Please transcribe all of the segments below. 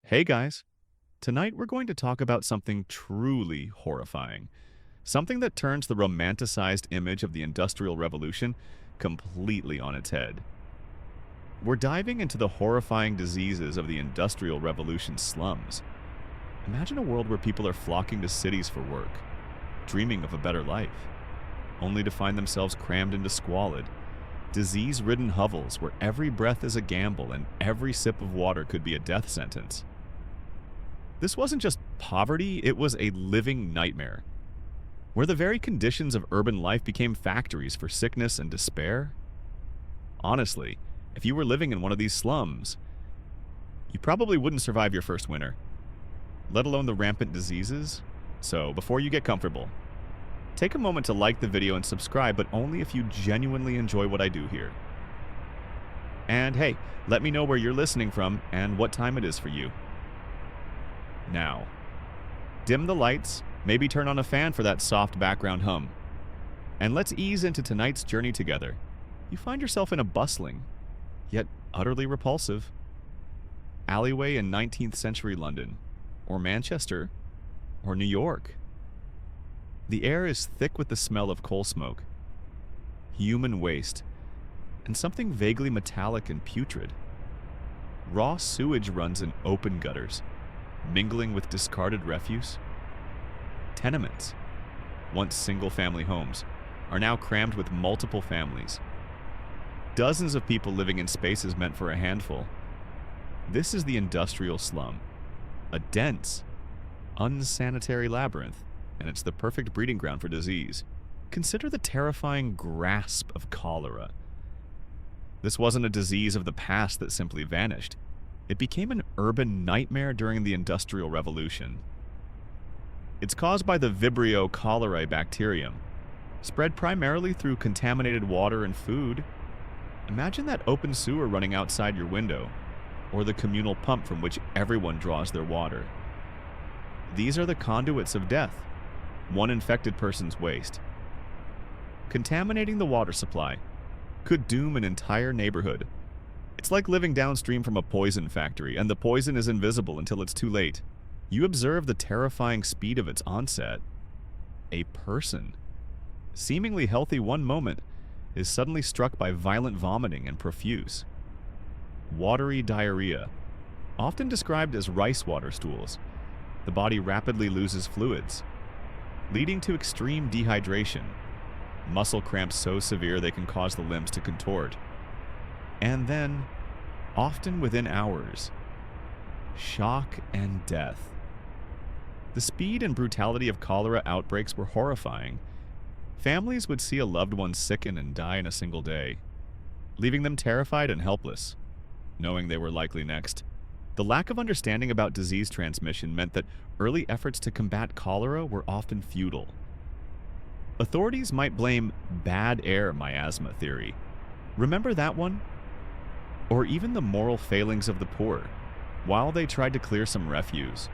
Hey guys, tonight we're going to talk about something truly horrifying. Something that turns the romanticized image of the Industrial Revolution completely on its head. We're diving into the horrifying diseases of the Industrial Revolution slums. Imagine a world where people are flocking to cities for work, dreaming of a better life, only to find themselves crammed into squalid, disease-ridden hovels where every breath is a gamble and every sip of water could be a death sentence. This wasn't just poverty, it was a living nightmare, where the very conditions of urban life became factories for sickness and despair. Honestly, if you were living in one of these slums, you probably wouldn't survive your first winter, let alone the rampant diseases. So, before you get comfortable, take a moment to like the video and subscribe, but only if you genuinely enjoy what I do here. And hey, let me know where you're listening from and what time it is for you. Now, dim the lights, maybe turn on a fan for that soft background hum, and let's ease into tonight's journey together. You find yourself in a bustling, yet utterly repulsive, alleyway in 19th century London, or Manchester, or New York. The air is thick with the smell of coal smoke, human waste, and something vaguely metallic and putrid. Raw sewage runs in open gutters, mingling with discarded refuse. Tenements, once single-family homes, are now crammed with multiple families. Dozens of people living in spaces meant for a handful. This is the industrial slum, a dense, unsanitary labyrinth, and it's the perfect breeding ground for disease. Consider the terrifying grasp of cholera. This wasn't a disease of the past that simply vanished. It became an urban nightmare during the Industrial Revolution. It's caused by the Vibrio cholerae bacterium, spread primarily through contaminated water and food. Imagine that open sewer running outside your window, or the communal pump from which everyone draws their water. These are the conduits of death, one infected person's waste. Contaminating the water supply could doom an entire neighborhood. It's like living downstream from a poison factory, and the poison is invisible until it's too late. You observe the terrifying speed of its onset. A person, seemingly healthy one moment, is suddenly struck by violent vomiting and profuse, watery diarrhea, often described as rice water stools. The body rapidly loses fluids, leading to extreme dehydration, muscle cramps so severe they can cause the limbs to contort. And then, often within hours, shock and death. The speed and brutality of cholera outbreaks were horrifying. Families would see a loved one sicken and die in a single day, leaving them terrified and helpless, knowing they were likely next. The lack of understanding about disease transmission meant that early efforts to combat cholera were often futile. Authorities might blame bad air miasma theory. Remember that one? Or even the moral failings of the poor, while they tried to clear some refuse.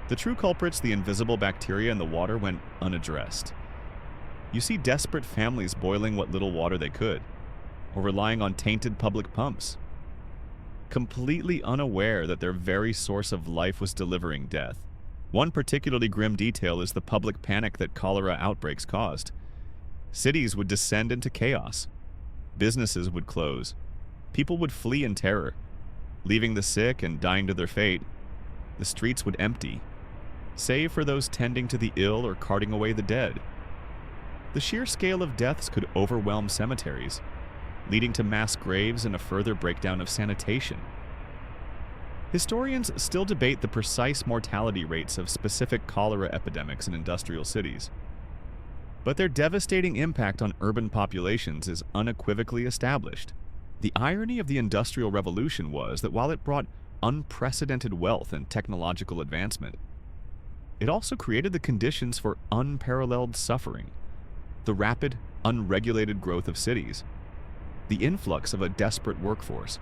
The true culprits, the invisible bacteria in the water, went unaddressed. You see desperate families boiling what little water they could, or relying on tainted public pumps, completely unaware that their very source of life was delivering death. One particularly grim detail is the public panic that cholera outbreaks caused. Cities would descend into chaos. Businesses would close. People would flee in terror, leaving the sick and dying to their fate. The streets would empty, save for those tending to the ill or carting away the dead. The sheer scale of deaths could overwhelm cemeteries, leading to mass graves and a further breakdown of sanitation. Historians still debate the precise mortality rates of specific cholera epidemics in industrial cities, but their devastating impact on urban populations is unequivocally established. The irony of the Industrial Revolution was that while it brought unprecedented wealth and technological advancement, it also created the conditions for unparalleled suffering. The rapid, unregulated growth of cities, the influx of a desperate workforce,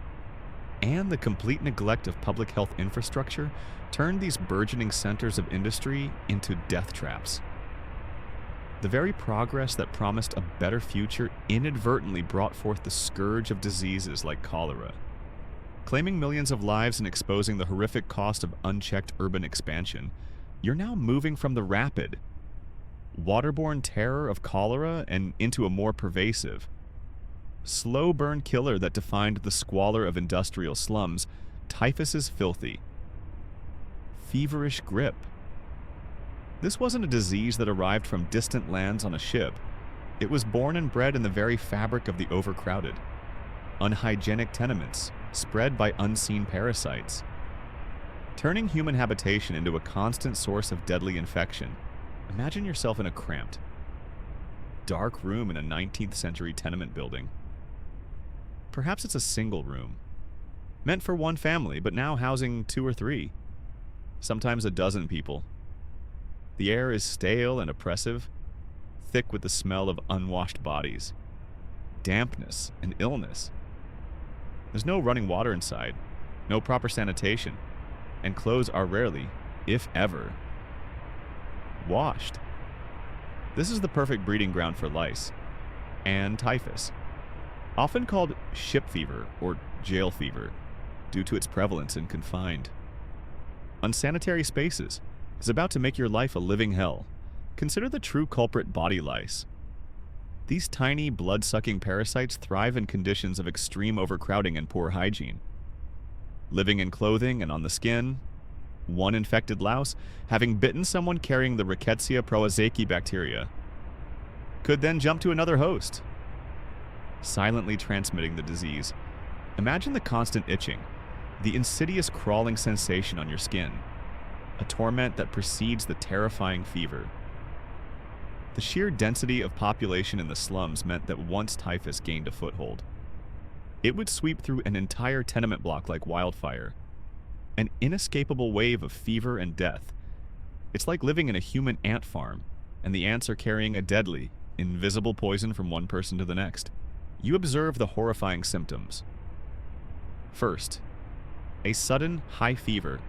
and the complete neglect of public health infrastructure turned these burgeoning centers of industry into death traps. The very progress that promised a better future inadvertently brought forth the scourge of diseases like cholera. Claiming millions of lives and exposing the horrific cost of unchecked urban expansion, you're now moving from the rapid, waterborne terror of cholera and into a more pervasive, slow burn killer that defined the squalor of industrial slums. Typhus is filthy, feverish grip. This wasn't a disease that arrived from distant lands on a ship. It was born and bred in the very fabric of the overcrowded, unhygienic tenements spread by unseen parasites, turning human habitation into a constant source of deadly infection. Imagine yourself in a cramped, dark room in a 19th century tenement building. Perhaps it's a single room, meant for one family, but now housing 2 or 3, sometimes a dozen people. The air is stale and oppressive, thick with the smell of unwashed bodies, dampness and illness. There's no running water inside, no proper sanitation, and clothes are rarely, if ever, washed. This is the perfect breeding ground for lice and typhus, often called ship fever or jail fever due to its prevalence in confined, unsanitary spaces. Is about to make your life a living hell. Consider the true culprit: body lice. These tiny, blood-sucking parasites thrive in conditions of extreme overcrowding and poor hygiene. Living in clothing and on the skin, one infected louse, having bitten someone carrying the Rickettsia prowazekii bacteria, could then jump to another host, silently transmitting the disease. Imagine the constant itching, the insidious crawling sensation on your skin, a torment that precedes the terrifying fever. The sheer density of population in the slums meant that once typhus gained a foothold, it would sweep through an entire tenement block like wildfire, an inescapable wave of fever and death. It's like living in a human ant farm, and the ants are carrying a deadly, invisible poison from one person to the next. You observe the horrifying symptoms. First, a sudden high fever,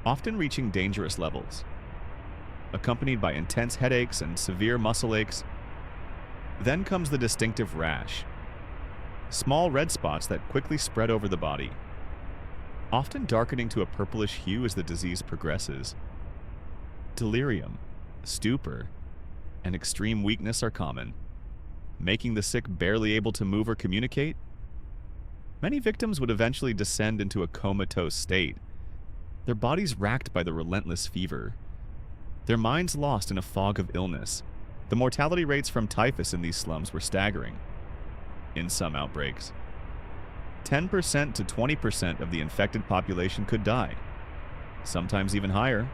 often reaching dangerous levels, accompanied by intense headaches and severe muscle aches. Then comes the distinctive rash, small red spots that quickly spread over the body, often darkening to a purplish hue as the disease progresses. Delirium, stupor, and extreme weakness are common, making the sick barely able to move or communicate. Many victims would eventually descend into a comatose state, their bodies racked by the relentless fever, their minds lost in a fog of illness. The mortality rates from typhus in these slums were staggering. In some outbreaks, 10% to 20% of the infected population could die, sometimes even higher.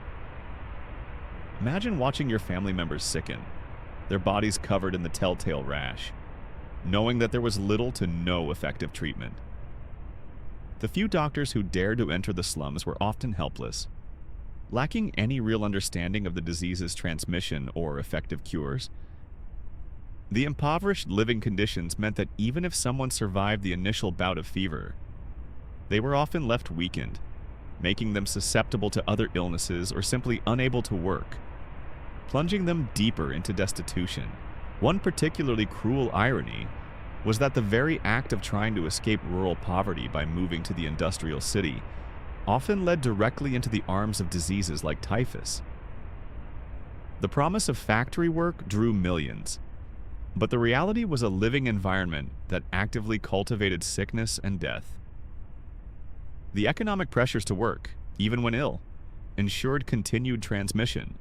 Imagine watching your family members sicken, their bodies covered in the telltale rash, knowing that there was little to no effective treatment. The few doctors who dared to enter the slums were often helpless, lacking any real understanding of the disease's transmission or effective cures. The impoverished living conditions meant that even if someone survived the initial bout of fever, they were often left weakened, making them susceptible to other illnesses or simply unable to work, plunging them deeper into destitution. One particularly cruel irony was that the very act of trying to escape rural poverty by moving to the industrial city often led directly into the arms of diseases like typhus. The promise of factory work drew millions, but the reality was a living environment that actively cultivated sickness and death. The economic pressures to work, even when ill, ensured continued transmission,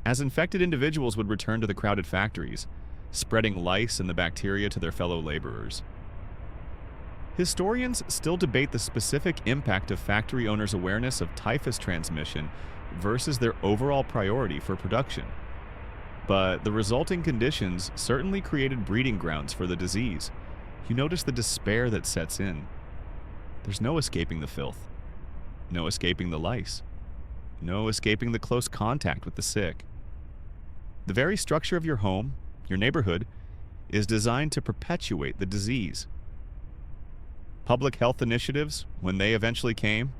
as infected individuals would return to the crowded factories, spreading lice and the bacteria to their fellow laborers. Historians still debate the specific impact of factory owners' awareness of typhus transmission versus their overall priority for production. But the resulting conditions certainly created breeding grounds for the disease. You notice the despair that sets in. There's no escaping the filth, no escaping the lice, no escaping the close contact with the sick. The very structure of your home, your neighborhood, is designed to perpetuate the disease. Public health initiatives, when they eventually came,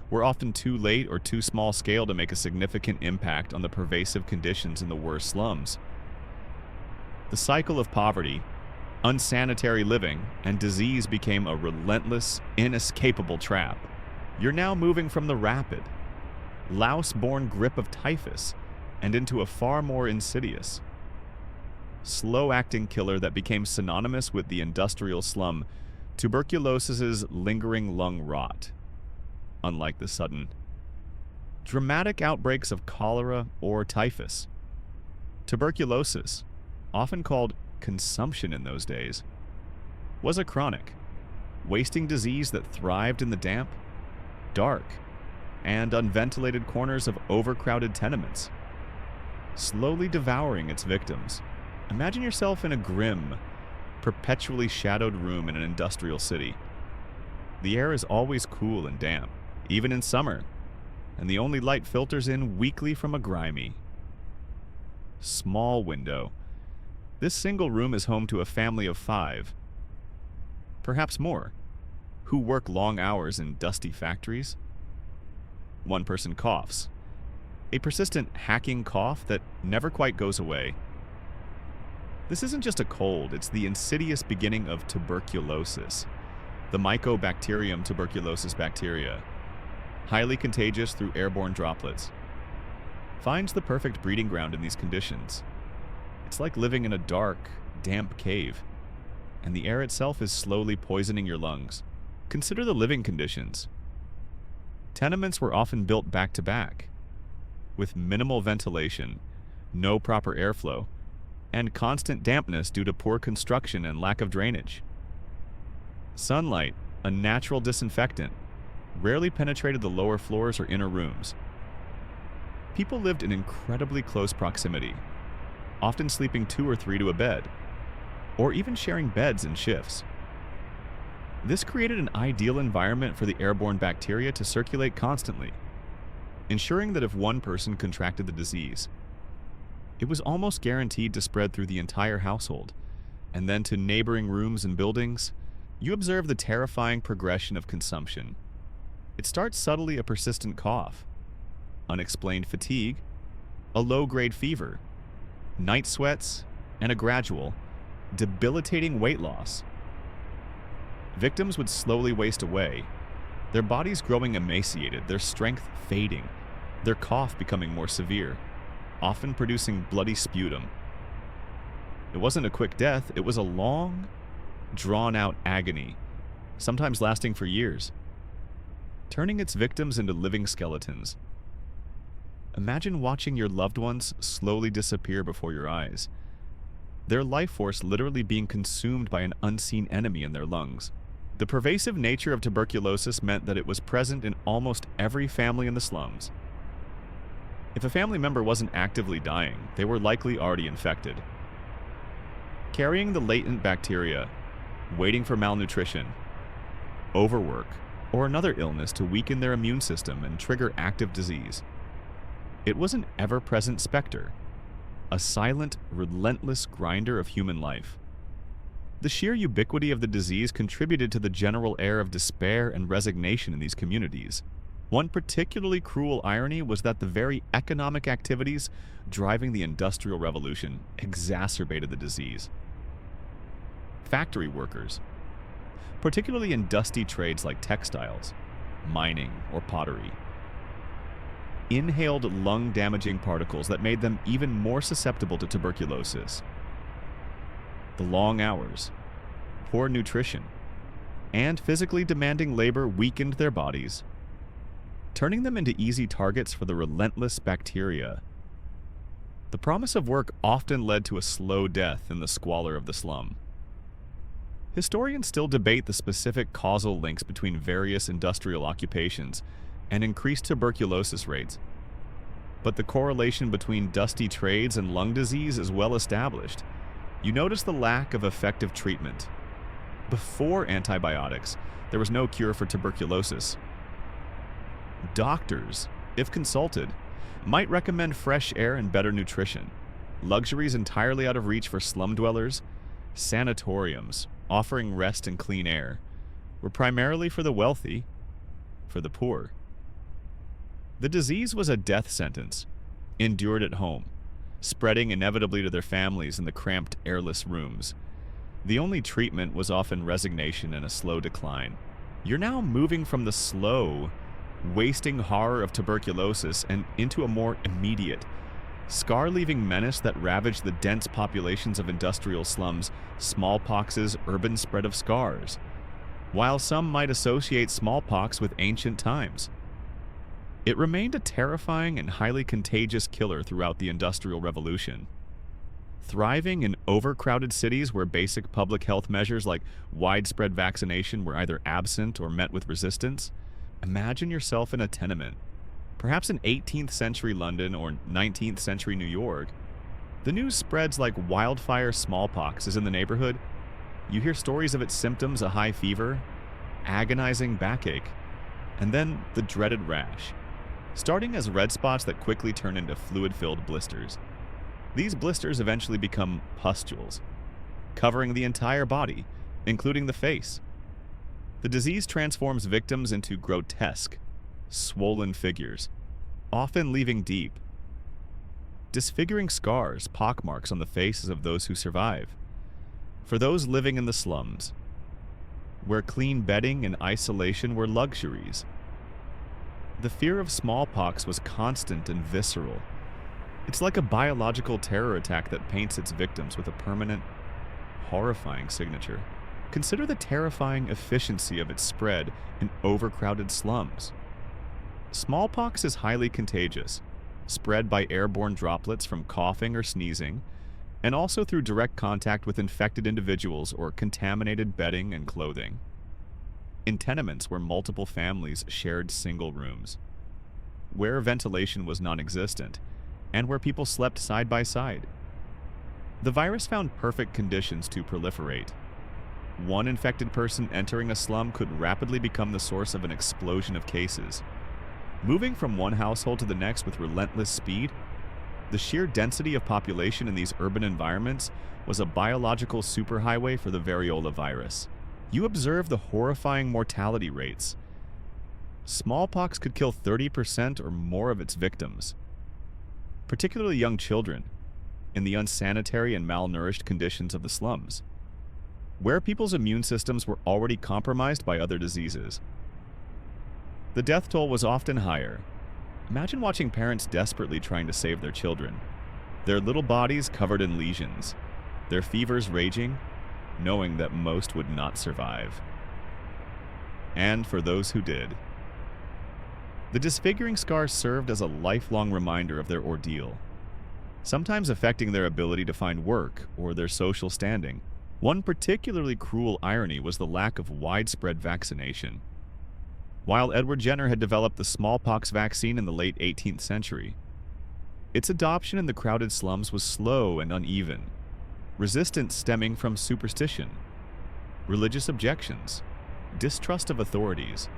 were often too late or too small scale to make a significant impact on the pervasive conditions in the worst slums. The cycle of poverty, Unsanitary living and disease became a relentless, inescapable trap. You're now moving from the rapid, louse-born grip of typhus and into a far more insidious, slow-acting killer that became synonymous with the industrial slum, tuberculosis's lingering lung rot. Unlike the sudden, dramatic outbreaks of cholera or typhus, tuberculosis, often called consumption in those days, was a chronic, wasting disease that thrived in the damp, dark, and unventilated corners of overcrowded tenements, slowly devouring its victims. Imagine yourself in a grim, perpetually shadowed room in an industrial city. The air is always cool and damp, even in summer, and the only light filters in weakly from a grimy, small window. This single room is home to a family of 5, perhaps more, who work long hours in dusty factories. One person coughs, a persistent hacking cough that never quite goes away. This isn't just a cold, it's the insidious beginning of tuberculosis, the Mycobacterium tuberculosis bacteria, highly contagious through airborne droplets. Finds the perfect breeding ground in these conditions. It's like living in a dark, damp cave, and the air itself is slowly poisoning your lungs. Consider the living conditions. Tenements were often built back to back, with minimal ventilation, no proper airflow, and constant dampness due to poor construction and lack of drainage. Sunlight, a natural disinfectant, rarely penetrated the lower floors or inner rooms. People lived in incredibly close proximity, often sleeping 2 or 3 to a bed, or even sharing beds in shifts. This created an ideal environment for the airborne bacteria to circulate constantly, ensuring that if one person contracted the disease, it was almost guaranteed to spread through the entire household, and then to neighboring rooms and buildings. You observe the terrifying progression of consumption. It starts subtly: a persistent cough, unexplained fatigue, a low-grade fever, night sweats, and a gradual, debilitating weight loss. Victims would slowly waste away, their bodies growing emaciated, their strength fading, their cough becoming more severe, often producing bloody sputum. It wasn't a quick death, it was a long, drawn-out agony, sometimes lasting for years, turning its victims into living skeletons. Imagine watching your loved ones slowly disappear before your eyes, their life force literally being consumed by an unseen enemy in their lungs. The pervasive nature of tuberculosis meant that it was present in almost every family in the slums. If a family member wasn't actively dying, they were likely already infected, carrying the latent bacteria, waiting for malnutrition, overwork, or another illness to weaken their immune system and trigger active disease. It was an ever-present specter, a silent, relentless grinder of human life. The sheer ubiquity of the disease contributed to the general air of despair and resignation in these communities. One particularly cruel irony was that the very economic activities driving the Industrial Revolution exacerbated the disease. Factory workers, particularly in dusty trades like textiles, mining, or pottery, inhaled lung-damaging particles that made them even more susceptible to tuberculosis. The long hours, poor nutrition, and physically demanding labor weakened their bodies, turning them into easy targets for the relentless bacteria. The promise of work often led to a slow death in the squalor of the slum. Historians still debate the specific causal links between various industrial occupations and increased tuberculosis rates, but the correlation between dusty trades and lung disease is well established. You notice the lack of effective treatment. Before antibiotics, there was no cure for tuberculosis. Doctors, if consulted, might recommend fresh air and better nutrition. Luxuries entirely out of reach for slum dwellers, sanatoriums, offering rest and clean air, were primarily for the wealthy, for the poor. The disease was a death sentence, endured at home, spreading inevitably to their families in the cramped, airless rooms. The only treatment was often resignation and a slow decline. You're now moving from the slow, wasting horror of tuberculosis and into a more immediate, scar-leaving menace that ravaged the dense populations of industrial slums, smallpox's urban spread of scars. While some might associate smallpox with ancient times, it remained a terrifying and highly contagious killer throughout the Industrial Revolution. Thriving in overcrowded cities where basic public health measures like widespread vaccination were either absent or met with resistance, imagine yourself in a tenement, perhaps in 18th century London or 19th century New York. The news spreads like wildfire. Smallpox is in the neighborhood. You hear stories of its symptoms: a high fever, agonizing backache, and then the dreaded rash, starting as red spots that quickly turn into fluid-filled blisters. These blisters eventually become pustules, covering the entire body, including the face. The disease transforms victims into grotesque, swollen figures, often leaving deep, disfiguring scars, pockmarks on the faces of those who survive. For those living in the slums, where clean bedding and isolation were luxuries, the fear of smallpox was constant and visceral. It's like a biological terror attack that paints its victims with a permanent, horrifying signature. Consider the terrifying efficiency of its spread in overcrowded slums. Smallpox is highly contagious, spread by airborne droplets from coughing or sneezing, and also through direct contact with infected individuals or contaminated bedding and clothing. In tenements where multiple families shared single rooms, where ventilation was non-existent, and where people slept side by side, the virus found perfect conditions to proliferate. One infected person entering a slum could rapidly become the source of an explosion of cases. Moving from one household to the next with relentless speed, the sheer density of population in these urban environments was a biological superhighway for the variola virus. You observe the horrifying mortality rates. Smallpox could kill 30% or more of its victims, particularly young children, in the unsanitary and malnourished conditions of the slums, where people's immune systems were already compromised by other diseases. The death toll was often higher. Imagine watching parents desperately trying to save their children, their little bodies covered in lesions, their fevers raging, knowing that most would not survive. And for those who did, the disfiguring scars served as a lifelong reminder of their ordeal, sometimes affecting their ability to find work or their social standing. One particularly cruel irony was the lack of widespread vaccination. While Edward Jenner had developed the smallpox vaccine in the late 18th century, its adoption in the crowded slums was slow and uneven, resistance stemming from superstition, religious objections, distrust of authorities,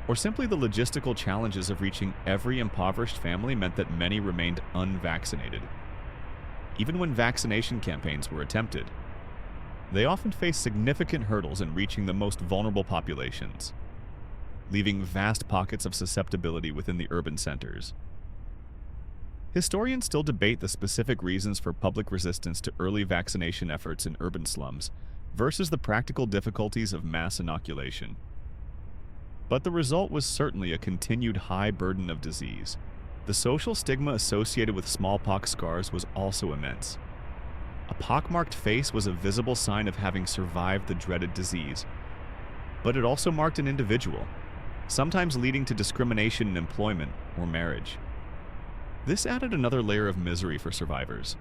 or simply the logistical challenges of reaching every impoverished family meant that many remained unvaccinated. Even when vaccination campaigns were attempted, they often faced significant hurdles in reaching the most vulnerable populations, leaving vast pockets of susceptibility within the urban centers. Historians still debate the specific reasons for public resistance to early vaccination efforts in urban slums versus the practical difficulties of mass inoculation. But the result was certainly a continued high burden of disease. The social stigma associated with smallpox scars was also immense. A pockmarked face was a visible sign of having survived the dreaded disease, but it also marked an individual, sometimes leading to discrimination in employment or marriage. This added another layer of misery for survivors.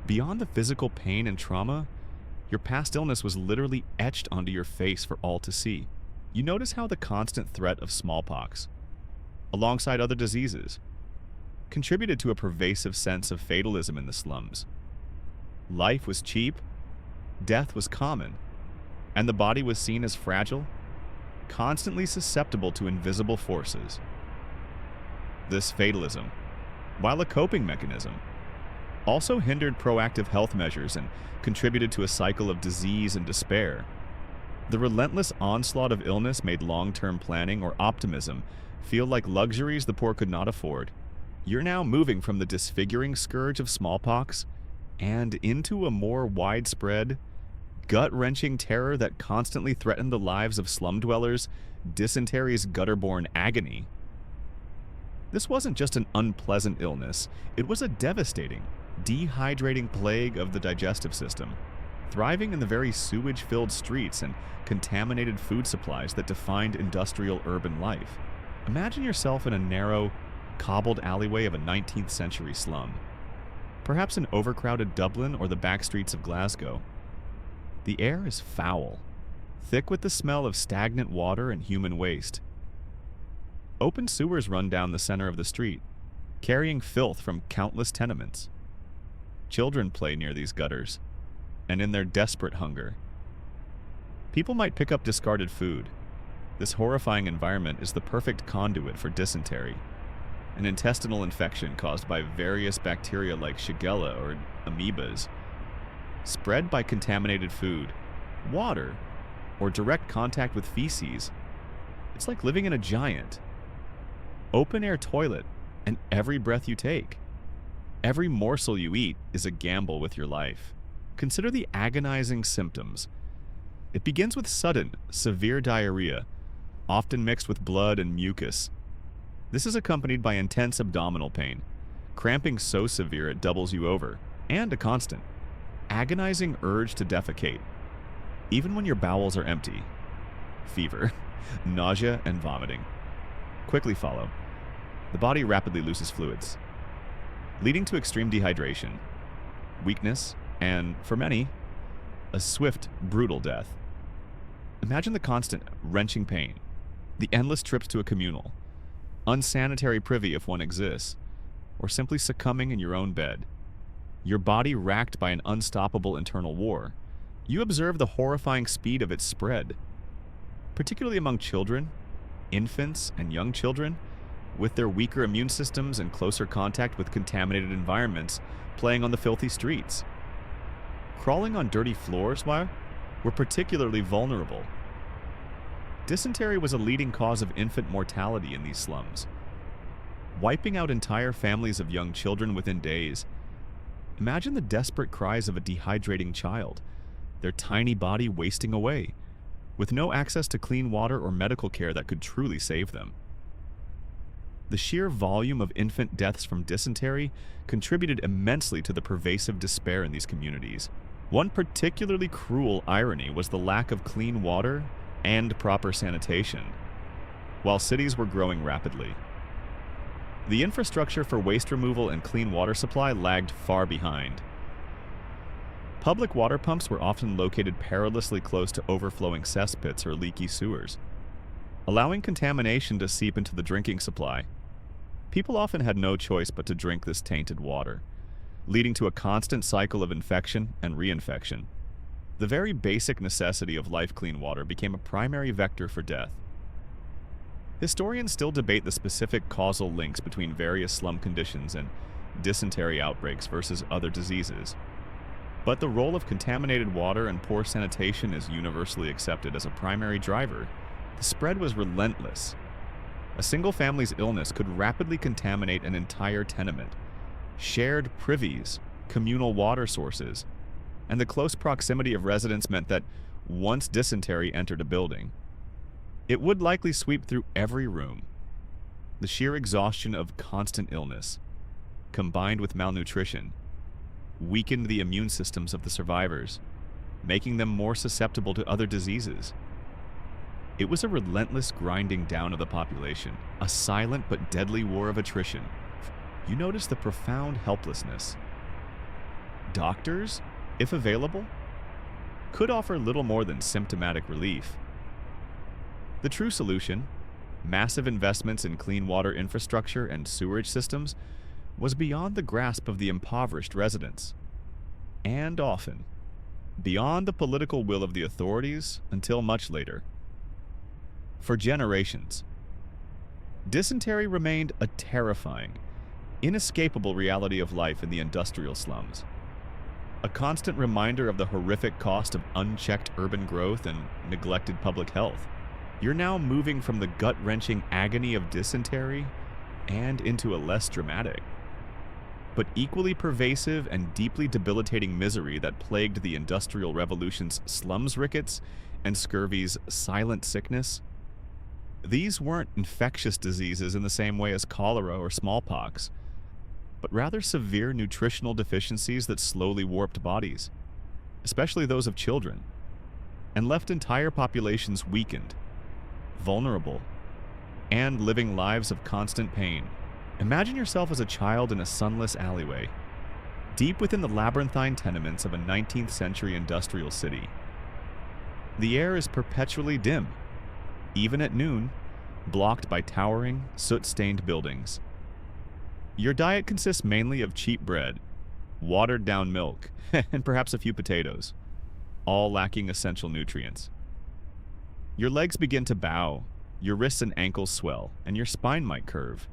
Beyond the physical pain and trauma, your past illness was literally etched onto your face for all to see. You notice how the constant threat of smallpox, alongside other diseases, contributed to a pervasive sense of fatalism in the slums. Life was cheap, death was common, and the body was seen as fragile, constantly susceptible to invisible forces. This fatalism, while a coping mechanism, also hindered proactive health measures and contributed to a cycle of disease and despair. The relentless onslaught of illness made long-term planning or optimism feel like luxuries the poor could not afford. You're now moving from the disfiguring scourge of smallpox and into a more widespread, gut-wrenching terror that constantly threatened the lives of slum dwellers, dysentery's gutter-borne agony. This wasn't just an unpleasant illness, it was a devastating, dehydrating plague of the digestive system, thriving in the very sewage-filled streets and contaminated food supplies that defined industrial urban life. Imagine yourself in a narrow, cobbled alleyway of a 19th century slum, perhaps in overcrowded Dublin or the back streets of Glasgow. The air is foul, thick with the smell of stagnant water and human waste. Open sewers run down the center of the street, carrying filth from countless tenements. Children play near these gutters, and in their desperate hunger, people might pick up discarded food. This horrifying environment is the perfect conduit for dysentery, an intestinal infection caused by various bacteria like Shigella or amoebas, spread by contaminated food, water, or direct contact with feces. It's like living in a giant, open-air toilet, and every breath you take, every morsel you eat is a gamble with your life. Consider the agonizing symptoms. It begins with sudden, severe diarrhea, often mixed with blood and mucus. This is accompanied by intense abdominal pain, cramping so severe it doubles you over, and a constant, agonizing urge to defecate, even when your bowels are empty. Fever, nausea, and vomiting quickly follow. The body rapidly loses fluids, leading to extreme dehydration, weakness, and, for many, a swift, brutal death. Imagine the constant, wrenching pain, the endless trips to a communal, unsanitary privy if one exists, or simply succumbing in your own bed. Your body racked by an unstoppable internal war. You observe the horrifying speed of its spread, particularly among children, infants, and young children, with their weaker immune systems and closer contact with contaminated environments, playing on the filthy streets. Crawling on dirty floors were particularly vulnerable. Dysentery was a leading cause of infant mortality in these slums, wiping out entire families of young children within days. Imagine the desperate cries of a dehydrating child, their tiny body wasting away, with no access to clean water or medical care that could truly save them. The sheer volume of infant deaths from dysentery contributed immensely to the pervasive despair in these communities. One particularly cruel irony was the lack of clean water and proper sanitation, while cities were growing rapidly. The infrastructure for waste removal and clean water supply lagged far behind. Public water pumps were often located perilously close to overflowing cesspits or leaky sewers, allowing contamination to seep into the drinking supply. People often had no choice but to drink this tainted water, leading to a constant cycle of infection and reinfection. The very basic necessity of life-clean water became a primary vector for death. Historians still debate the specific causal links between various slum conditions and dysentery outbreaks versus other diseases. But the role of contaminated water and poor sanitation is universally accepted as a primary driver. The spread was relentless. A single family's illness could rapidly contaminate an entire tenement. Shared privies, communal water sources, and the close proximity of residents meant that once dysentery entered a building, it would likely sweep through every room. The sheer exhaustion of constant illness, combined with malnutrition, weakened the immune systems of the survivors, making them more susceptible to other diseases. It was a relentless grinding down of the population, a silent but deadly war of attrition. You notice the profound helplessness. Doctors, if available, could offer little more than symptomatic relief. The true solution, massive investments in clean water infrastructure and sewerage systems, was beyond the grasp of the impoverished residents, and often beyond the political will of the authorities until much later. For generations, dysentery remained a terrifying, inescapable reality of life in the industrial slums, a constant reminder of the horrific cost of unchecked urban growth and neglected public health. You're now moving from the gut-wrenching agony of dysentery and into a less dramatic, but equally pervasive and deeply debilitating misery that plagued the Industrial Revolution's slums rickets and scurvy's silent sickness. These weren't infectious diseases in the same way as cholera or smallpox, but rather severe nutritional deficiencies that slowly warped bodies, especially those of children, and left entire populations weakened, vulnerable, and living lives of constant pain. Imagine yourself as a child in a sunless alleyway, deep within the labyrinthine tenements of a 19th century industrial city. The air is perpetually dim, even at noon, blocked by towering, soot-stained buildings. Your diet consists mainly of cheap bread, watered-down milk, and perhaps a few potatoes, all lacking essential nutrients. Your legs begin to bow, your wrists and ankles swell, and your spine might curve.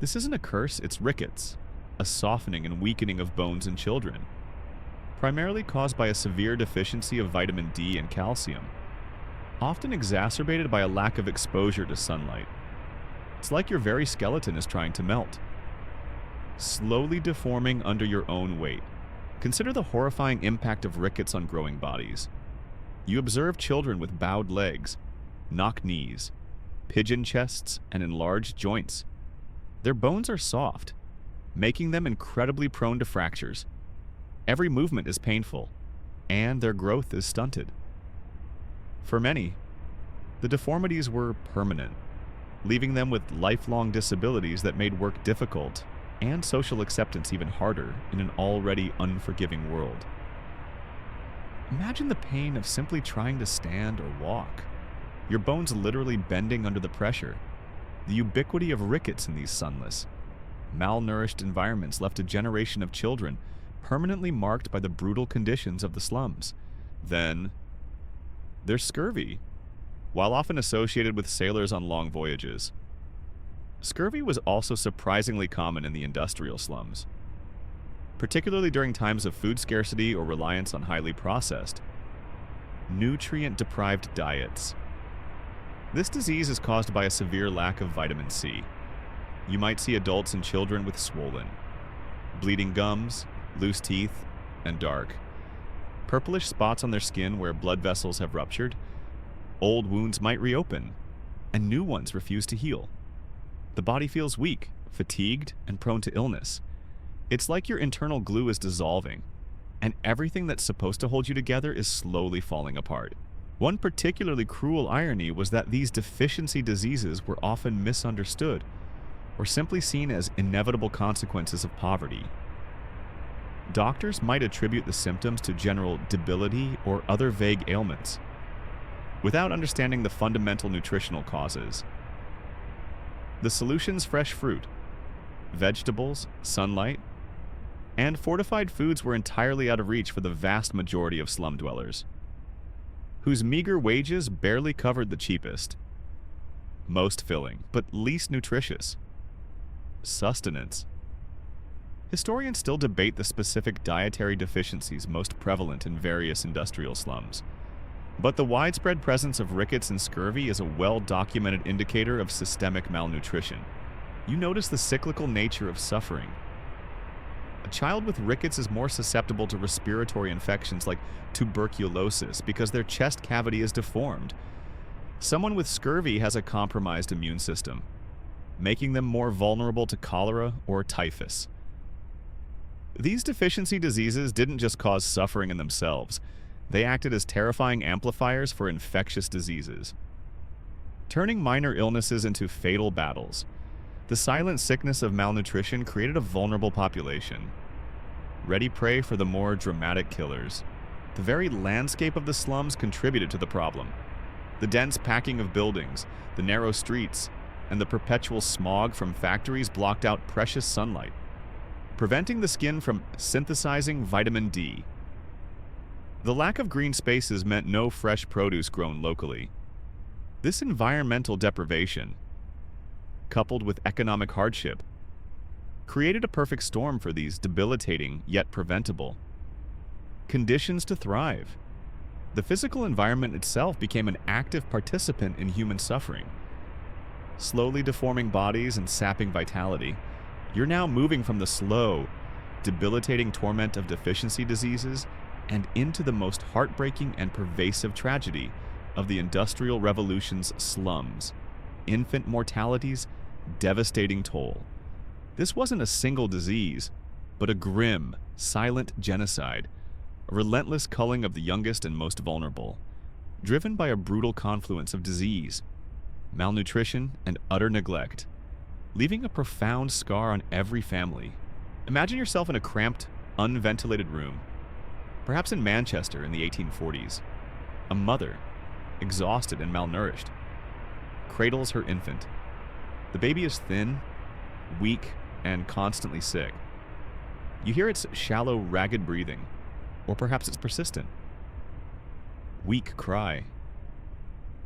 This isn't a curse, it's rickets, a softening and weakening of bones in children, primarily caused by a severe deficiency of vitamin D and calcium, often exacerbated by a lack of exposure to sunlight. It's like your very skeleton is trying to melt, slowly deforming under your own weight. Consider the horrifying impact of rickets on growing bodies. You observe children with bowed legs, knock knees, pigeon chests, and enlarged joints. Their bones are soft, making them incredibly prone to fractures. Every movement is painful, and their growth is stunted. For many, the deformities were permanent, leaving them with lifelong disabilities that made work difficult and social acceptance even harder in an already unforgiving world. Imagine the pain of simply trying to stand or walk, your bones literally bending under the pressure. The ubiquity of rickets in these sunless, malnourished environments left a generation of children permanently marked by the brutal conditions of the slums. Then, there's scurvy, while often associated with sailors on long voyages. Scurvy was also surprisingly common in the industrial slums, particularly during times of food scarcity or reliance on highly processed, nutrient-deprived diets. This disease is caused by a severe lack of vitamin C. You might see adults and children with swollen, bleeding gums, loose teeth, and dark, purplish spots on their skin where blood vessels have ruptured. Old wounds might reopen, and new ones refuse to heal. The body feels weak, fatigued, and prone to illness. It's like your internal glue is dissolving, and everything that's supposed to hold you together is slowly falling apart. One particularly cruel irony was that these deficiency diseases were often misunderstood or simply seen as inevitable consequences of poverty. Doctors might attribute the symptoms to general debility or other vague ailments, without understanding the fundamental nutritional causes. The solutions: fresh fruit, vegetables, sunlight, and fortified foods were entirely out of reach for the vast majority of slum dwellers, whose meager wages barely covered the cheapest, most filling, but least nutritious sustenance. Historians still debate the specific dietary deficiencies most prevalent in various industrial slums, but the widespread presence of rickets and scurvy is a well-documented indicator of systemic malnutrition. You notice the cyclical nature of suffering. A child with rickets is more susceptible to respiratory infections like tuberculosis because their chest cavity is deformed. Someone with scurvy has a compromised immune system, making them more vulnerable to cholera or typhus. These deficiency diseases didn't just cause suffering in themselves, they acted as terrifying amplifiers for infectious diseases, turning minor illnesses into fatal battles. The silent sickness of malnutrition created a vulnerable population, ready prey for the more dramatic killers. The very landscape of the slums contributed to the problem. The dense packing of buildings, the narrow streets, and the perpetual smog from factories blocked out precious sunlight, preventing the skin from synthesizing vitamin D. The lack of green spaces meant no fresh produce grown locally. This environmental deprivation, coupled with economic hardship, created a perfect storm for these debilitating yet preventable conditions to thrive. The physical environment itself became an active participant in human suffering, slowly deforming bodies and sapping vitality. You're now moving from the slow, debilitating torment of deficiency diseases and into the most heartbreaking and pervasive tragedy of the Industrial Revolution's slums: infant mortality's devastating toll. This wasn't a single disease, but a grim, silent genocide, a relentless culling of the youngest and most vulnerable, driven by a brutal confluence of disease, malnutrition, and utter neglect, leaving a profound scar on every family. Imagine yourself in a cramped, unventilated room, perhaps in Manchester in the 1840s. A mother, exhausted and malnourished, cradles her infant. The baby is thin, weak, and constantly sick. You hear its shallow, ragged breathing, or perhaps it's persistent. Weak cry.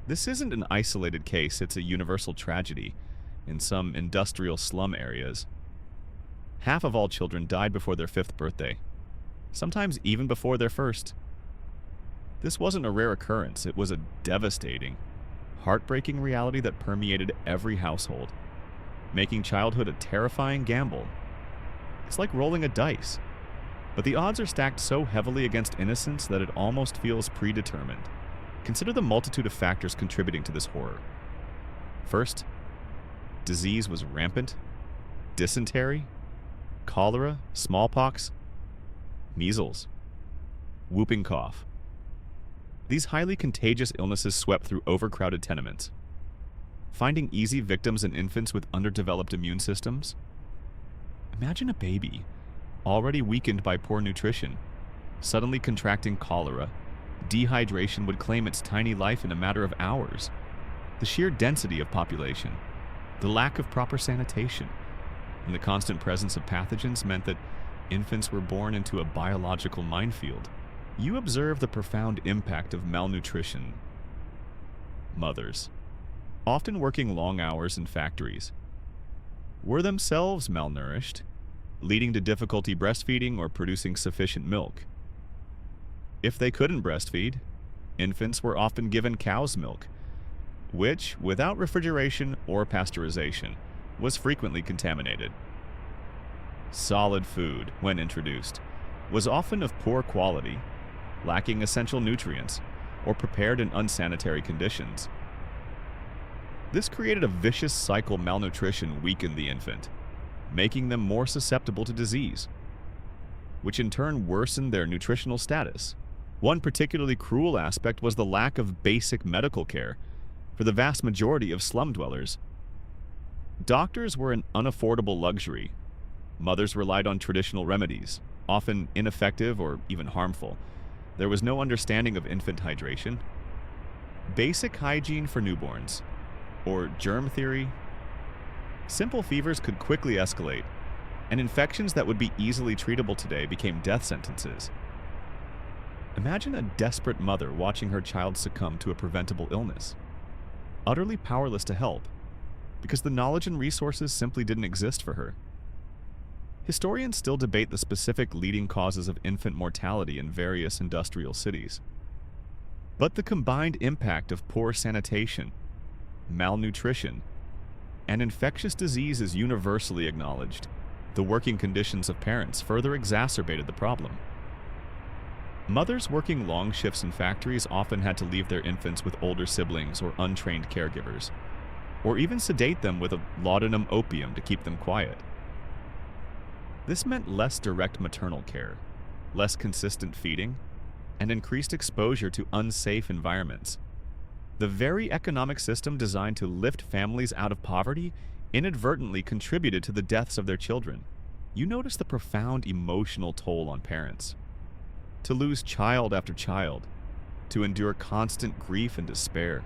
This isn't an isolated case, it's a universal tragedy in some industrial slum areas. Half of all children died before their 5th birthday, sometimes even before their 1st. This wasn't a rare occurrence, it was a devastating, heartbreaking reality that permeated every household, making childhood a terrifying gamble. It's like rolling a dice, but the odds are stacked so heavily against innocence that it almost feels predetermined. Consider the multitude of factors contributing to this horror. First, disease was rampant: dysentery, cholera, smallpox, measles, whooping cough. These highly contagious illnesses swept through overcrowded tenements, finding easy victims in infants with underdeveloped immune systems. Imagine a baby, already weakened by poor nutrition, suddenly contracting cholera. Dehydration would claim its tiny life in a matter of hours. The sheer density of population, the lack of proper sanitation, and the constant presence of pathogens meant that infants were born into a biological minefield. You observe the profound impact of malnutrition. Mothers, often working long hours in factories, were themselves malnourished, leading to difficulty breastfeeding or producing sufficient milk. If they couldn't breastfeed, infants were often given cow's milk, which, without refrigeration or pasteurization, was frequently contaminated. Solid food, when introduced, was often of poor quality, lacking essential nutrients, or prepared in unsanitary conditions. This created a vicious cycle. Malnutrition weakened the infant, making them more susceptible to disease, which in turn worsened their nutritional status. One particularly cruel aspect was the lack of basic medical care for the vast majority of slum dwellers. Doctors were an unaffordable luxury. Mothers relied on traditional remedies, often ineffective or even harmful. There was no understanding of infant hydration, basic hygiene for newborns, or germ theory. Simple fevers could quickly escalate, and infections that would be easily treatable today became death sentences. Imagine a desperate mother watching her child succumb to a preventable illness, utterly powerless to help, because the knowledge and resources simply didn't exist for her. Historians still debate the specific leading causes of infant mortality in various industrial cities. But the combined impact of poor sanitation, malnutrition, and infectious disease is universally acknowledged. The working conditions of parents further exacerbated the problem. Mothers working long shifts in factories often had to leave their infants with older siblings or untrained caregivers, or even sedate them with a laudanum opium to keep them quiet. This meant less direct maternal care, less consistent feeding, and increased exposure to unsafe environments. The very economic system designed to lift families out of poverty inadvertently contributed to the deaths of their children. You notice the profound emotional toll on parents. To lose child after child, to endure constant grief and despair,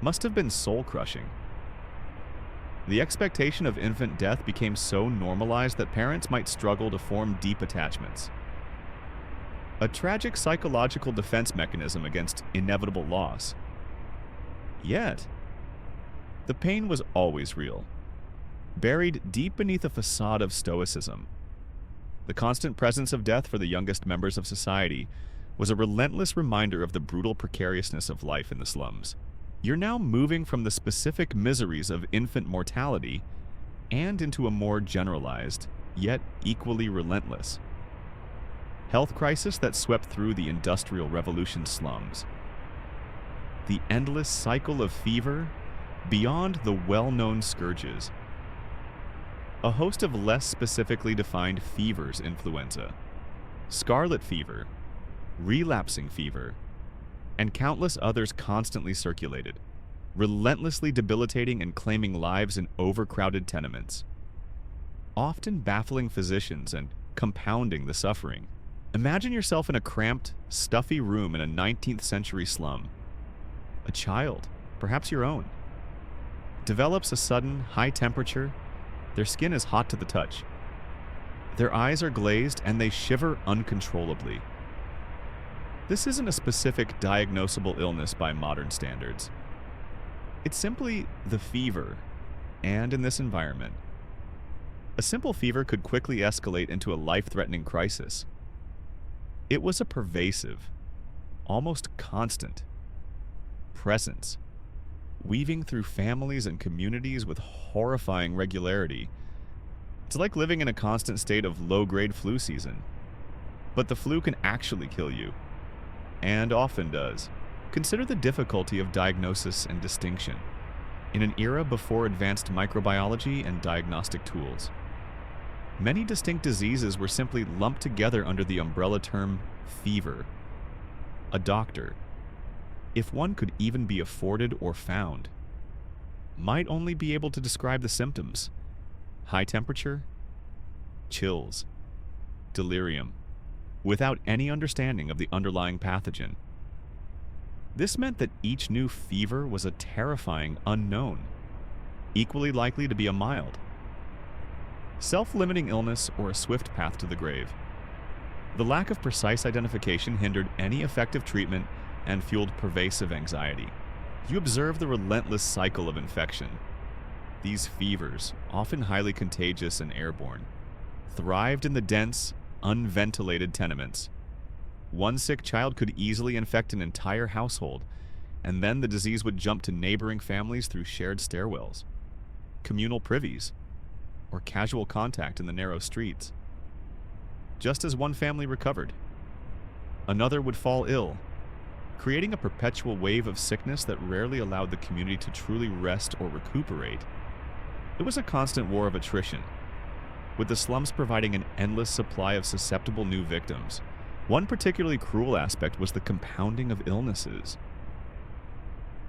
must have been soul-crushing. The expectation of infant death became so normalized that parents might struggle to form deep attachments. A tragic psychological defense mechanism against inevitable loss. Yet, the pain was always real, buried deep beneath a facade of stoicism. The constant presence of death for the youngest members of society was a relentless reminder of the brutal precariousness of life in the slums. You're now moving from the specific miseries of infant mortality and into a more generalized, yet equally relentless health crisis that swept through the Industrial Revolution slums. The endless cycle of fever beyond the well-known scourges. A host of less specifically defined fevers: influenza, scarlet fever, relapsing fever, and countless others constantly circulated, relentlessly debilitating and claiming lives in overcrowded tenements, often baffling physicians and compounding the suffering. Imagine yourself in a cramped, stuffy room in a 19th century slum. A child, perhaps your own, develops a sudden high temperature. Their skin is hot to the touch. Their eyes are glazed and they shiver uncontrollably. This isn't a specific diagnosable illness by modern standards. It's simply the fever, and in this environment, a simple fever could quickly escalate into a life-threatening crisis. It was a pervasive, almost constant presence, weaving through families and communities with horrifying regularity. It's like living in a constant state of low-grade flu season. But the flu can actually kill you, and often does. Consider the difficulty of diagnosis and distinction in an era before advanced microbiology and diagnostic tools. Many distinct diseases were simply lumped together under the umbrella term fever. A doctor, if one could even be afforded or found, might only be able to describe the symptoms: high temperature, chills, delirium, without any understanding of the underlying pathogen. This meant that each new fever was a terrifying unknown, equally likely to be a mild, self-limiting illness or a swift path to the grave. The lack of precise identification hindered any effective treatment and fueled pervasive anxiety. You observe the relentless cycle of infection. These fevers, often highly contagious and airborne, thrived in the dense, unventilated tenements. One sick child could easily infect an entire household, and then the disease would jump to neighboring families through shared stairwells, communal privies, or casual contact in the narrow streets. Just as one family recovered, another would fall ill, creating a perpetual wave of sickness that rarely allowed the community to truly rest or recuperate. It was a constant war of attrition, with the slums providing an endless supply of susceptible new victims. One particularly cruel aspect was the compounding of illnesses.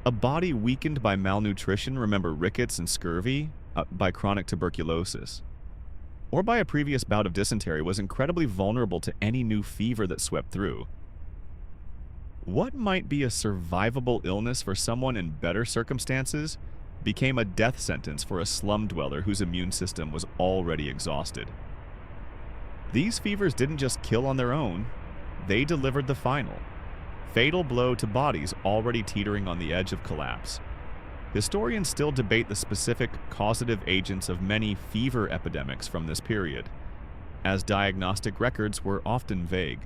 A body weakened by malnutrition, remember rickets and scurvy, by chronic tuberculosis, or by a previous bout of dysentery, was incredibly vulnerable to any new fever that swept through. What might be a survivable illness for someone in better circumstances became a death sentence for a slum dweller whose immune system was already exhausted. These fevers didn't just kill on their own, they delivered the final, fatal blow to bodies already teetering on the edge of collapse. Historians still debate the specific causative agents of many fever epidemics from this period, as diagnostic records were often vague.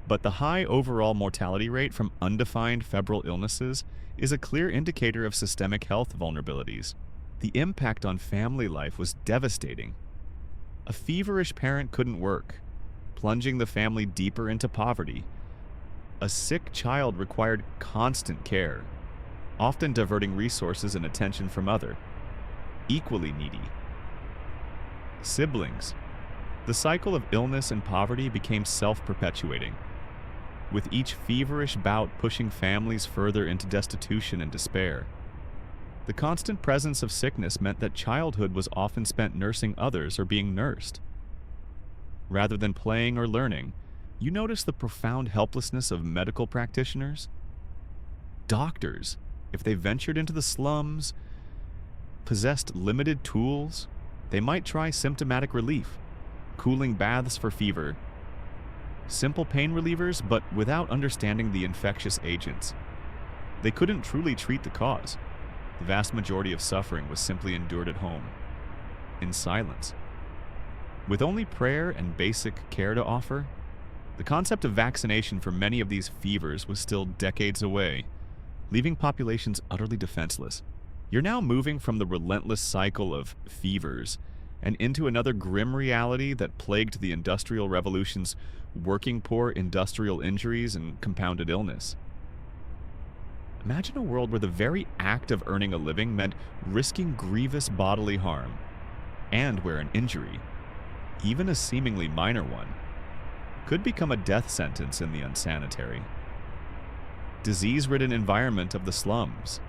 But the high overall mortality rate from undefined febrile illnesses is a clear indicator of systemic health vulnerabilities. The impact on family life was devastating. A feverish parent couldn't work, plunging the family deeper into poverty. A sick child required constant care, often diverting resources and attention from other, equally needy siblings. The cycle of illness and poverty became self-perpetuating, with each feverish bout pushing families further into destitution and despair. The constant presence of sickness meant that childhood was often spent nursing others or being nursed. Rather than playing or learning, you notice the profound helplessness of medical practitioners. Doctors, if they ventured into the slums, possessed limited tools, they might try symptomatic relief, cooling baths for fever, simple pain relievers, but without understanding the infectious agents. They couldn't truly treat the cause. The vast majority of suffering was simply endured at home, in silence. With only prayer and basic care to offer, the concept of vaccination for many of these fevers was still decades away, leaving populations utterly defenseless. You're now moving from the relentless cycle of fevers and into another grim reality that plagued the Industrial Revolution's working poor industrial injuries and compounded illness. Imagine a world where the very act of earning a living meant risking grievous bodily harm, and where an injury, even a seemingly minor one, could become a death sentence in the unsanitary, disease-ridden environment of the slums.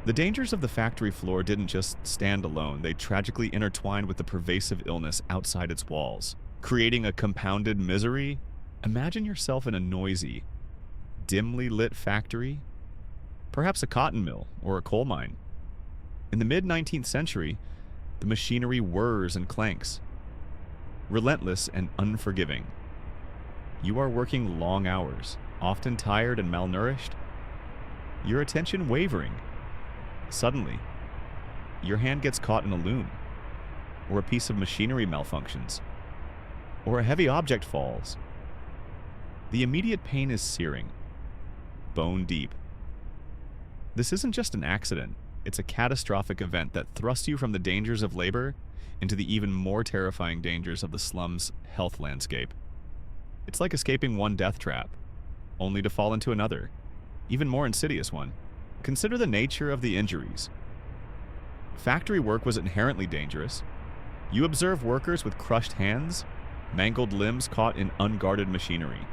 The dangers of the factory floor didn't just stand alone, they tragically intertwined with the pervasive illness outside its walls, creating a compounded misery. Imagine yourself in a noisy, dimly lit factory, perhaps a cotton mill or a coal mine. In the mid-19th century, the machinery whirs and clanks, relentless and unforgiving. You are working long hours, often tired and malnourished, your attention wavering. Suddenly, your hand gets caught in a loom, or a piece of machinery malfunctions, or a heavy object falls. The immediate pain is searing, bone deep. This isn't just an accident, it's a catastrophic event that thrusts you from the dangers of labor into the even more terrifying dangers of the slums' health landscape. It's like escaping one death trap, only to fall into another, even more insidious one. Consider the nature of the injuries. Factory work was inherently dangerous. You observe workers with crushed hands, mangled limbs caught in unguarded machinery,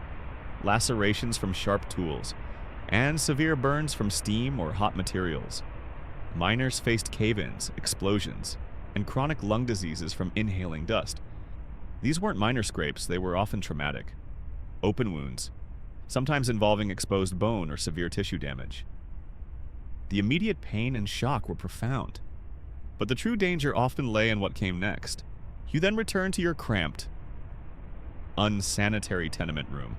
lacerations from sharp tools, and severe burns from steam or hot materials. Miners faced cave-ins, explosions, and chronic lung diseases from inhaling dust. These weren't minor scrapes, they were often traumatic. Open wounds, sometimes involving exposed bone or severe tissue damage. The immediate pain and shock were profound, but the true danger often lay in what came next. You then return to your cramped, unsanitary tenement room,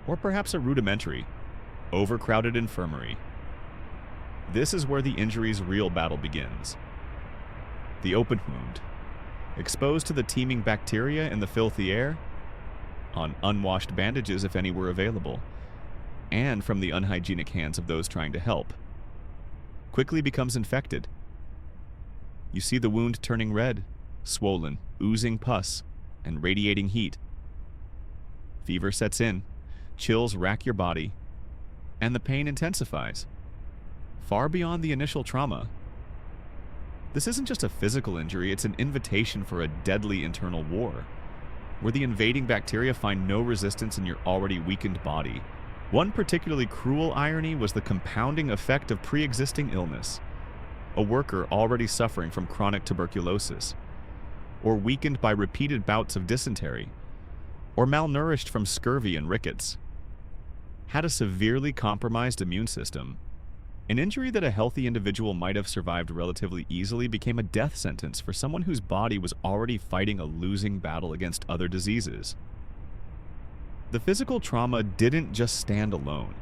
or perhaps a rudimentary, overcrowded infirmary. This is where the injury's real battle begins. The open wound, exposed to the teeming bacteria in the filthy air, on unwashed bandages if any were available, and from the unhygienic hands of those trying to help, quickly becomes infected. You see the wound turning red, swollen, oozing pus, and radiating heat. Fever sets in, chills rack your body, and the pain intensifies, far beyond the initial trauma. This isn't just a physical injury, it's an invitation for a deadly internal war, where the invading bacteria find no resistance in your already weakened body. One particularly cruel irony was the compounding effect of pre-existing illness. A worker already suffering from chronic tuberculosis, or weakened by repeated bouts of dysentery, or malnourished from scurvy and rickets, had a severely compromised immune system. An injury that a healthy individual might have survived relatively easily became a death sentence for someone whose body was already fighting a losing battle against other diseases. The physical trauma didn't just stand alone.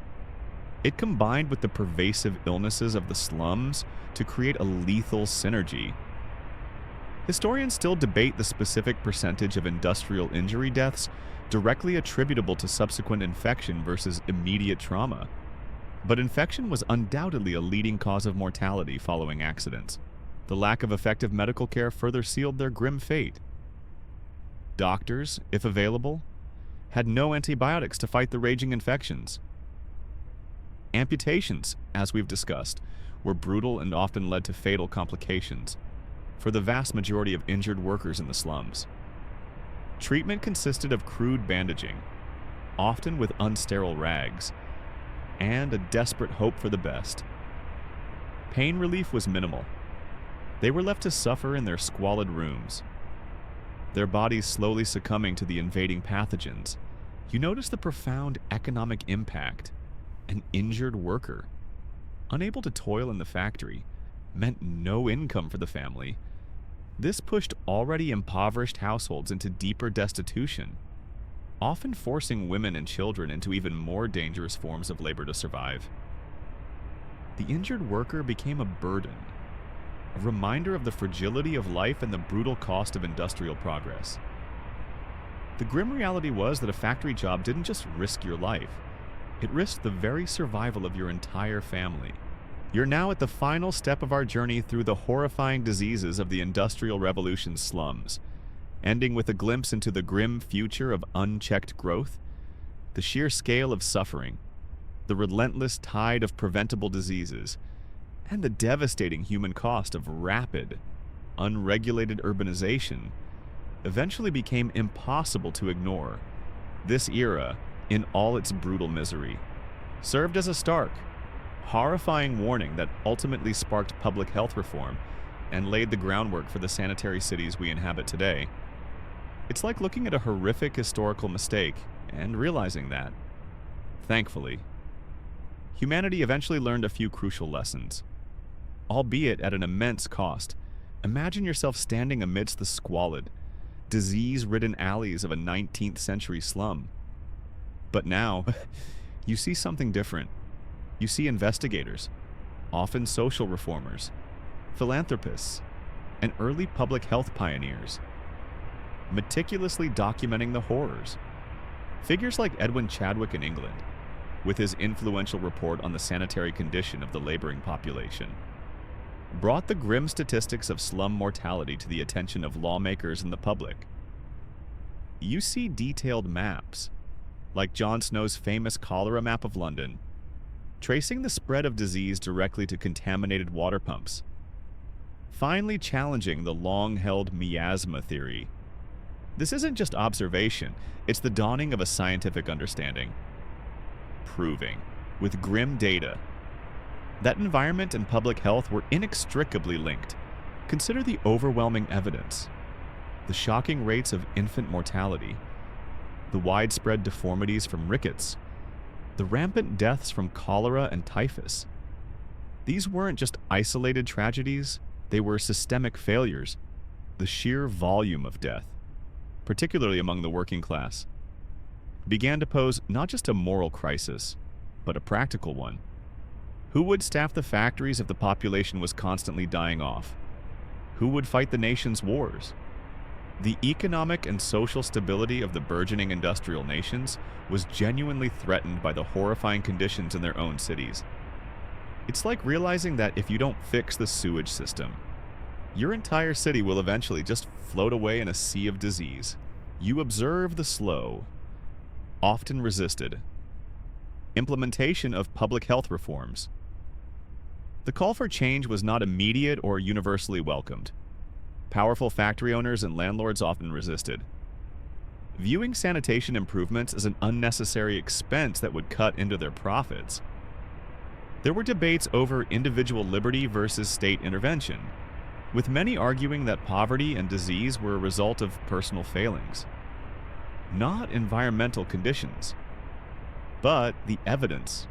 It combined with the pervasive illnesses of the slums to create a lethal synergy. Historians still debate the specific percentage of industrial injury deaths directly attributable to subsequent infection versus immediate trauma. But infection was undoubtedly a leading cause of mortality following accidents. The lack of effective medical care further sealed their grim fate. Doctors, if available, had no antibiotics to fight the raging infections. Amputations, as we've discussed, were brutal and often led to fatal complications for the vast majority of injured workers in the slums. Treatment consisted of crude bandaging, often with unsterile rags, and a desperate hope for the best. Pain relief was minimal. They were left to suffer in their squalid rooms, their bodies slowly succumbing to the invading pathogens. You notice the profound economic impact. An injured worker, unable to toil in the factory, meant no income for the family. This pushed already impoverished households into deeper destitution, often forcing women and children into even more dangerous forms of labor to survive. The injured worker became a burden, a reminder of the fragility of life and the brutal cost of industrial progress. The grim reality was that a factory job didn't just risk your life, it risked the very survival of your entire family. You're now at the final step of our journey through the horrifying diseases of the Industrial Revolution's slums, ending with a glimpse into the grim future of unchecked growth, the sheer scale of suffering, the relentless tide of preventable diseases, and the devastating human cost of rapid, unregulated urbanization eventually became impossible to ignore. This era, in all its brutal misery, served as a stark, horrifying warning that ultimately sparked public health reform and laid the groundwork for the sanitary cities we inhabit today. It's like looking at a horrific historical mistake and realizing that, thankfully, humanity eventually learned a few crucial lessons, albeit at an immense cost. Imagine yourself standing amidst the squalid, disease-ridden alleys of a 19th century slum. But now, you see something different. You see investigators, often social reformers, philanthropists, and early public health pioneers, meticulously documenting the horrors. Figures like Edwin Chadwick in England, with his influential report on the sanitary condition of the laboring population, brought the grim statistics of slum mortality to the attention of lawmakers and the public. You see detailed maps, like Jon Snow's famous cholera map of London, tracing the spread of disease directly to contaminated water pumps, finally challenging the long-held miasma theory. This isn't just observation, it's the dawning of a scientific understanding, proving, with grim data, that environment and public health were inextricably linked. Consider the overwhelming evidence, the shocking rates of infant mortality, the widespread deformities from rickets, the rampant deaths from cholera and typhus. These weren't just isolated tragedies, they were systemic failures. The sheer volume of death, particularly among the working class, began to pose not just a moral crisis, but a practical one. Who would staff the factories if the population was constantly dying off? Who would fight the nation's wars? The economic and social stability of the burgeoning industrial nations was genuinely threatened by the horrifying conditions in their own cities. It's like realizing that if you don't fix the sewage system, your entire city will eventually just float away in a sea of disease. You observe the slow, often resisted, implementation of public health reforms. The call for change was not immediate or universally welcomed. Powerful factory owners and landlords often resisted, viewing sanitation improvements as an unnecessary expense that would cut into their profits. There were debates over individual liberty versus state intervention, with many arguing that poverty and disease were a result of personal failings, not environmental conditions. But the evidence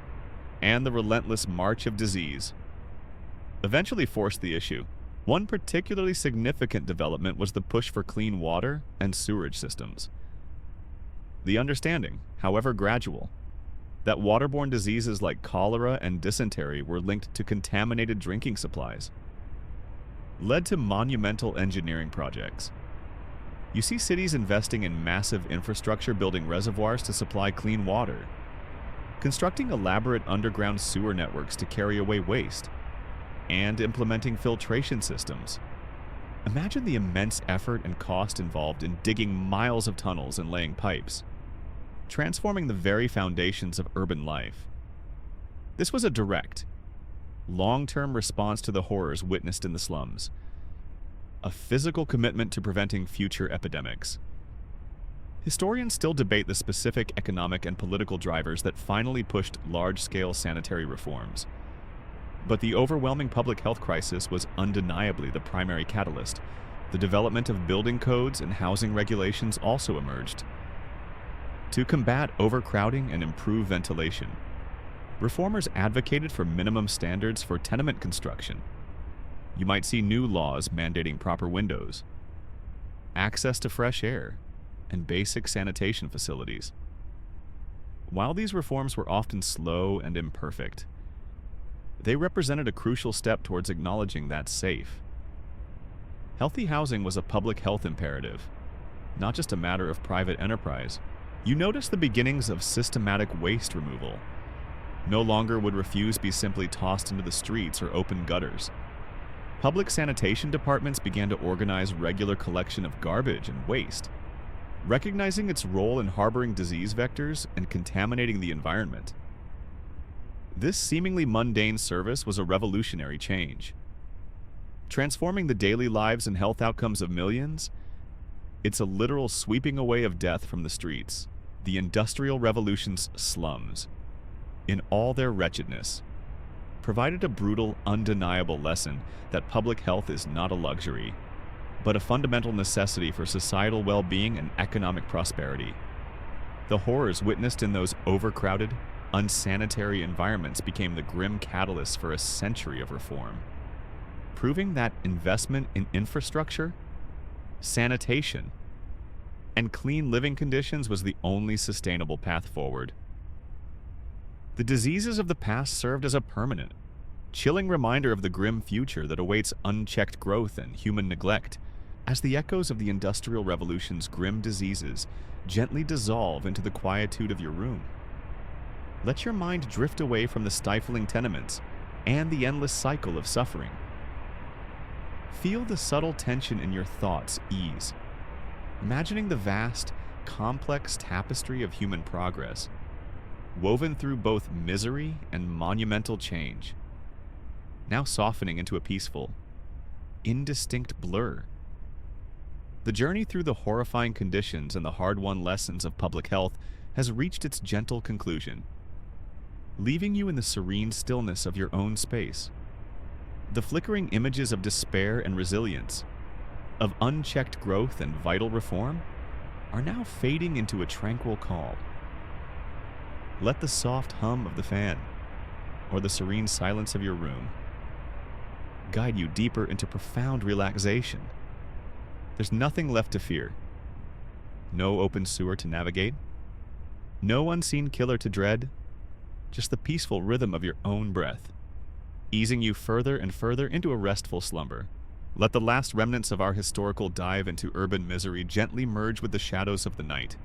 and the relentless march of disease eventually forced the issue. One particularly significant development was the push for clean water and sewerage systems. The understanding, however gradual, that waterborne diseases like cholera and dysentery were linked to contaminated drinking supplies led to monumental engineering projects. You see cities investing in massive infrastructure, building reservoirs to supply clean water, constructing elaborate underground sewer networks to carry away waste, and implementing filtration systems. Imagine the immense effort and cost involved in digging miles of tunnels and laying pipes, transforming the very foundations of urban life. This was a direct, long-term response to the horrors witnessed in the slums, a physical commitment to preventing future epidemics. Historians still debate the specific economic and political drivers that finally pushed large-scale sanitary reforms. But the overwhelming public health crisis was undeniably the primary catalyst. The development of building codes and housing regulations also emerged. To combat overcrowding and improve ventilation, reformers advocated for minimum standards for tenement construction. You might see new laws mandating proper windows, access to fresh air, and basic sanitation facilities. While these reforms were often slow and imperfect, they represented a crucial step towards acknowledging that safe, healthy housing was a public health imperative, not just a matter of private enterprise. You notice the beginnings of systematic waste removal. No longer would refuse be simply tossed into the streets or open gutters. Public sanitation departments began to organize regular collection of garbage and waste, recognizing its role in harboring disease vectors and contaminating the environment. This seemingly mundane service was a revolutionary change. Transforming the daily lives and health outcomes of millions, it's a literal sweeping away of death from the streets. The Industrial Revolution's slums, in all their wretchedness, provided a brutal, undeniable lesson that public health is not a luxury, but a fundamental necessity for societal well-being and economic prosperity. The horrors witnessed in those overcrowded, unsanitary environments became the grim catalyst for a century of reform, proving that investment in infrastructure, sanitation, and clean living conditions was the only sustainable path forward. The diseases of the past served as a permanent, chilling reminder of the grim future that awaits unchecked growth and human neglect, as the echoes of the Industrial Revolution's grim diseases gently dissolve into the quietude of your room. Let your mind drift away from the stifling tenements and the endless cycle of suffering. Feel the subtle tension in your thoughts ease, imagining the vast, complex tapestry of human progress, woven through both misery and monumental change, now softening into a peaceful, indistinct blur. The journey through the horrifying conditions and the hard-won lessons of public health has reached its gentle conclusion, leaving you in the serene stillness of your own space. The flickering images of despair and resilience, of unchecked growth and vital reform, are now fading into a tranquil calm. Let the soft hum of the fan, or the serene silence of your room, guide you deeper into profound relaxation. There's nothing left to fear. No open sewer to navigate. No unseen killer to dread. Just the peaceful rhythm of your own breath, easing you further and further into a restful slumber. Let the last remnants of our historical dive into urban misery gently merge with the shadows of the night,